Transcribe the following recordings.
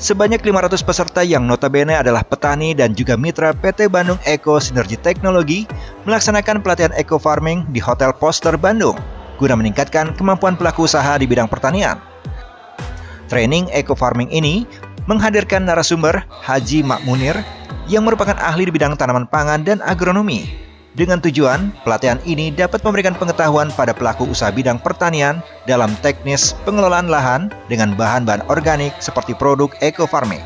Sebanyak 500 peserta yang notabene adalah petani dan juga mitra PT Bandung Eko Sinergi Teknologi melaksanakan pelatihan eco farming di Hotel Poster Bandung guna meningkatkan kemampuan pelaku usaha di bidang pertanian. Training eco farming ini menghadirkan narasumber Haji Makmunir yang merupakan ahli di bidang tanaman pangan dan agronomi. Dengan tujuan, pelatihan ini dapat memberikan pengetahuan pada pelaku usaha bidang pertanian dalam teknis pengelolaan lahan dengan bahan-bahan organik seperti produk eco farming.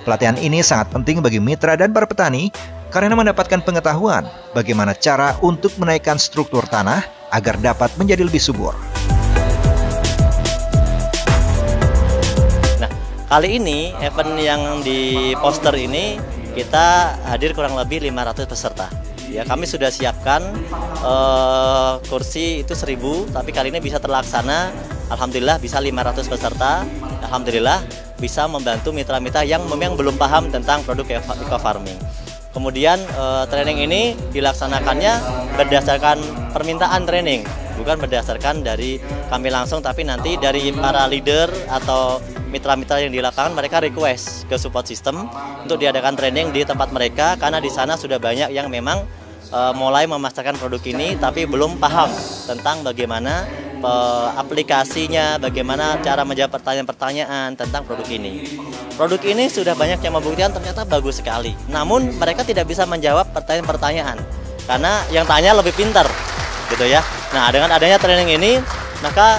Pelatihan ini sangat penting bagi mitra dan para petani karena mendapatkan pengetahuan bagaimana cara untuk menaikkan struktur tanah agar dapat menjadi lebih subur. Nah, kali ini event yang di poster ini kita hadir kurang lebih 500 peserta. Ya, kami sudah siapkan kursi itu 1000, tapi kali ini bisa terlaksana. Alhamdulillah bisa 500 peserta. Alhamdulillah bisa membantu mitra-mitra yang memang belum paham tentang produk eco farming. Kemudian training ini dilaksanakannya berdasarkan permintaan training, bukan berdasarkan dari kami langsung, tapi nanti dari para leader atau mitra-mitra yang di lapangan mereka request ke support system untuk diadakan training di tempat mereka karena di sana sudah banyak yang memang mulai memasarkan produk ini tapi belum paham tentang bagaimana aplikasinya, bagaimana cara menjawab pertanyaan-pertanyaan tentang produk ini. Produk ini sudah banyak yang membuktikan ternyata bagus sekali. Namun mereka tidak bisa menjawab pertanyaan-pertanyaan karena yang tanya lebih pintar, gitu ya. Nah, dengan adanya training ini maka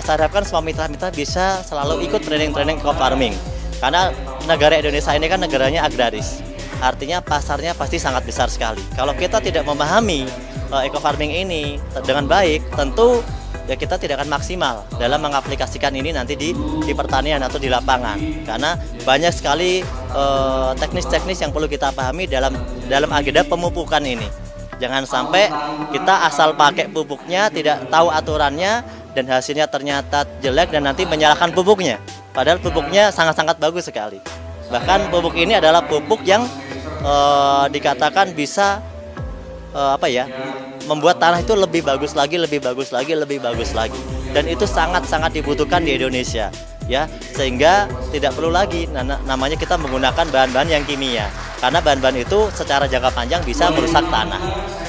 saya harapkan semua mitra-mitra bisa selalu ikut training-training eco farming. Karena negara Indonesia ini kan negaranya agraris. Artinya pasarnya pasti sangat besar sekali. Kalau kita tidak memahami eco farming ini dengan baik, tentu ya kita tidak akan maksimal dalam mengaplikasikan ini nanti di pertanian atau di lapangan. Karena banyak sekali teknis-teknis yang perlu kita pahami dalam agenda pemupukan ini. Jangan sampai kita asal pakai pupuknya, tidak tahu aturannya, dan hasilnya ternyata jelek dan nanti menyalahkan pupuknya. Padahal pupuknya sangat-sangat bagus sekali. Bahkan pupuk ini adalah pupuk yang dikatakan bisa membuat tanah itu lebih bagus lagi, lebih bagus lagi, lebih bagus lagi. Dan itu sangat-sangat dibutuhkan di Indonesia. Ya, sehingga tidak perlu lagi namanya kita menggunakan bahan-bahan yang kimia karena bahan-bahan itu secara jangka panjang bisa merusak tanah.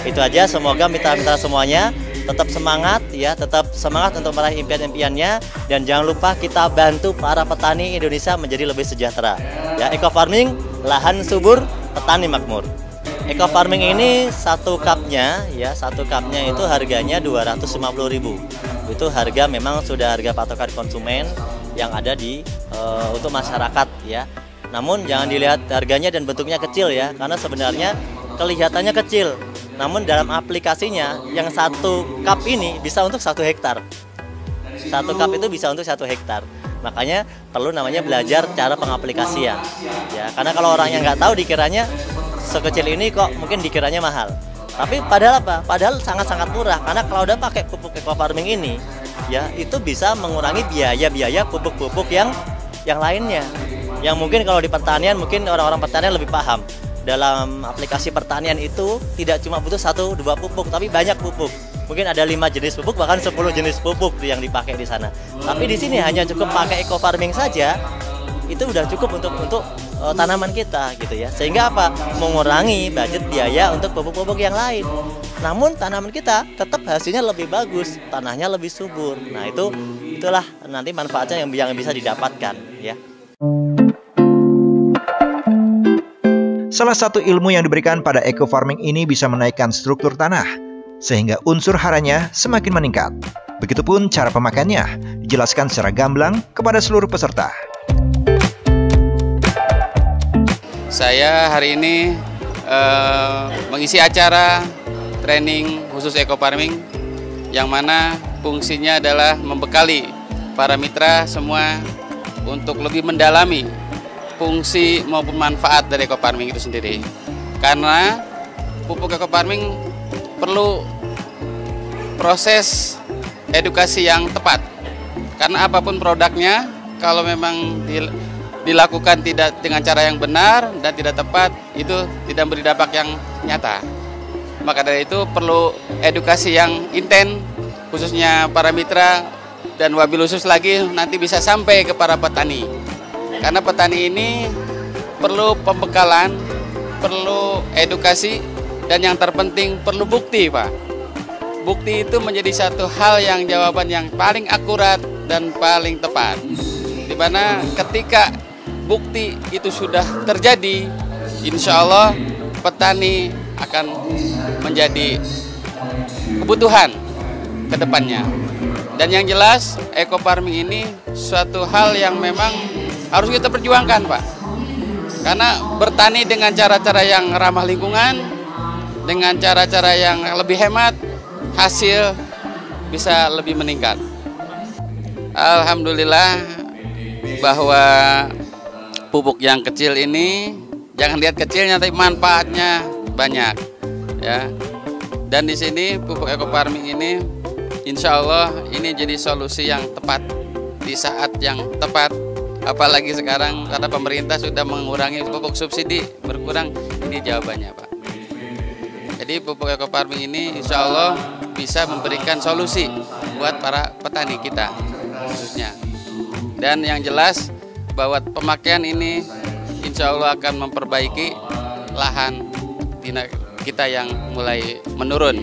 Itu aja, semoga mitra-mitra semuanya tetap semangat ya, tetap semangat untuk meraih impian-impiannya dan jangan lupa kita bantu para petani Indonesia menjadi lebih sejahtera. Ya, eco farming, lahan subur, petani makmur. Eco farming ini satu cupnya itu harganya 250.000. Itu harga memang sudah harga patokan konsumen yang ada untuk masyarakat ya. Namun jangan dilihat harganya dan bentuknya kecil ya, karena sebenarnya kelihatannya kecil. Namun dalam aplikasinya yang satu cup ini bisa untuk 1 hektar. Satu cup itu bisa untuk 1 hektar. Makanya perlu namanya belajar cara pengaplikasian. Ya, karena kalau orangnya nggak tahu dikiranya sekecil ini kok mungkin dikiranya mahal. Tapi padahal apa? Padahal sangat-sangat murah karena kalau udah pakai pupuk eco farming ini ya itu bisa mengurangi biaya-biaya pupuk-pupuk yang lainnya. Yang mungkin kalau di pertanian mungkin orang-orang pertanian lebih paham. Dalam aplikasi pertanian itu tidak cuma butuh 1-2 pupuk tapi banyak pupuk. Mungkin ada 5 jenis pupuk bahkan 10 jenis pupuk yang dipakai di sana. Tapi di sini hanya cukup pakai eco farming saja. Itu udah cukup untuk tanaman kita gitu ya. Sehingga apa? Mengurangi budget biaya untuk pupuk-pupuk yang lain. Namun tanaman kita tetap hasilnya lebih bagus, tanahnya lebih subur. Nah, itulah nanti manfaatnya yang bisa didapatkan ya. Salah satu ilmu yang diberikan pada eco farming ini bisa menaikkan struktur tanah sehingga unsur haranya semakin meningkat. Begitupun cara pemakaiannya dijelaskan secara gamblang kepada seluruh peserta. Saya hari ini mengisi acara training khusus eco farming yang mana fungsinya adalah membekali para mitra semua untuk lebih mendalami fungsi maupun manfaat dari eco farming itu sendiri. Karena pupuk eco farming perlu proses edukasi yang tepat. Karena apapun produknya, kalau memang dilakukan tidak dengan cara yang benar dan tidak tepat, itu tidak beri dampak yang nyata. Maka dari itu perlu edukasi yang intens, khususnya para mitra dan wabil khusus lagi nanti bisa sampai ke para petani. Karena petani ini perlu pembekalan, perlu edukasi, dan yang terpenting perlu bukti, Pak. Bukti itu menjadi satu hal yang jawaban yang paling akurat dan paling tepat. Di mana ketika bukti itu sudah terjadi, insya Allah petani akan menjadi kebutuhan ke depannya. Dan yang jelas, eco farming ini suatu hal yang memang harus kita perjuangkan, Pak. Karena bertani dengan cara-cara yang ramah lingkungan, dengan cara-cara yang lebih hemat, hasil bisa lebih meningkat. Alhamdulillah bahwa pupuk yang kecil ini, jangan lihat kecilnya tapi manfaatnya banyak, ya. Dan di sini pupuk eco farming ini insya Allah ini jadi solusi yang tepat di saat yang tepat, apalagi sekarang karena pemerintah sudah mengurangi pupuk subsidi, berkurang, ini jawabannya, Pak. Jadi pupuk eco farming ini insya Allah bisa memberikan solusi buat para petani kita khususnya. Dan yang jelas bahwa pemakaian ini insya Allah akan memperbaiki lahan kita yang mulai menurun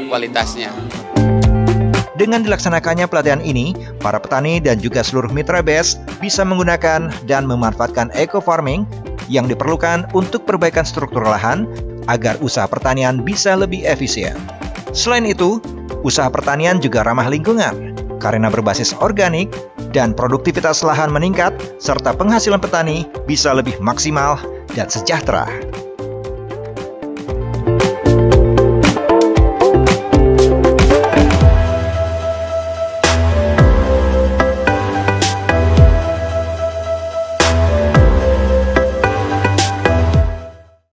kualitasnya. Dengan dilaksanakannya pelatihan ini, para petani dan juga seluruh mitra BES bisa menggunakan dan memanfaatkan eco farming yang diperlukan untuk perbaikan struktur lahan agar usaha pertanian bisa lebih efisien. Selain itu, usaha pertanian juga ramah lingkungan karena berbasis organik dan produktivitas lahan meningkat serta penghasilan petani bisa lebih maksimal dan sejahtera.